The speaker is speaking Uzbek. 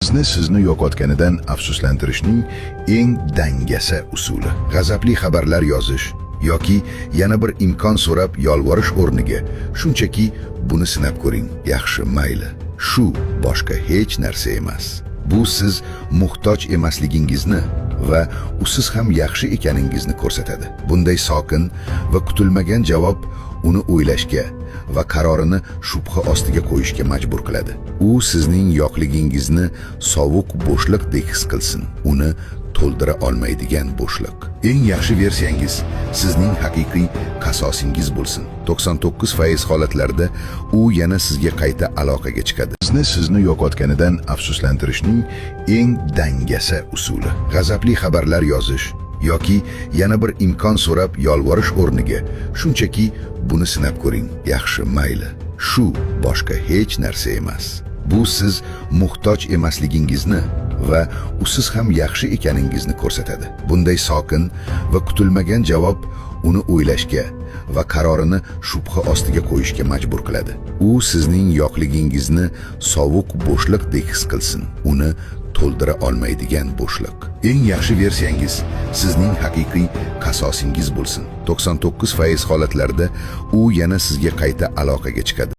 Sizni yo'qotganidan afsuslantirishning eng dangasa usuli. G'azabli xabarlar yozish yoki yana bir imkon so'rab yolvorish o'rniga shunchaki buni sinab ko'ring. Yaxshi, mayli. Shu boshqa hech narsa emas. Bu siz muhtoj emasligingizni va usiz ham yaxshi ekaningizni ko'rsatadi. Bunday sokin va kutilmagan javob uni o'ylashga va qarorini shubha ostiga qo'yishga majbur qiladi. U sizning yo'qligingizni sovuq bo'shliqdek his qilsin. Uni to'ldira olmaydigan bo'shliq. Eng yaxshi versiyangiz sizning haqiqiy qasosingiz bo'lsin. 99% holatlarda u yana sizga qayta aloqaga chiqadi. Sizni yo'qotganidan afsuslantirishning eng dangasa usuli. G'azabli xabarlar yozish yoki yana bir imkon so'rab yolvorish o'rniga shunchaki buni sinab ko'ring. Yaxshi, mayli. Shu boshqa hech narsa emas. Bu siz muhtoj emasligingizni va usiz ham yaxshi ekaningizni ko'rsatadi. Bunday sokin va kutilmagan javob uni o'ylashga va qarorini shubha ostiga qo'yishga majbur qiladi. U sizning yo'qligingizni sovuq bo'shliqdek his qilsin. Uni to'ldira olmaydigan bo'shliq. Eng yaxshi versiyangiz sizning haqiqiy qasosingiz bo'lsin. 99% holatlarda u yana sizga qayta aloqaga chiqadi.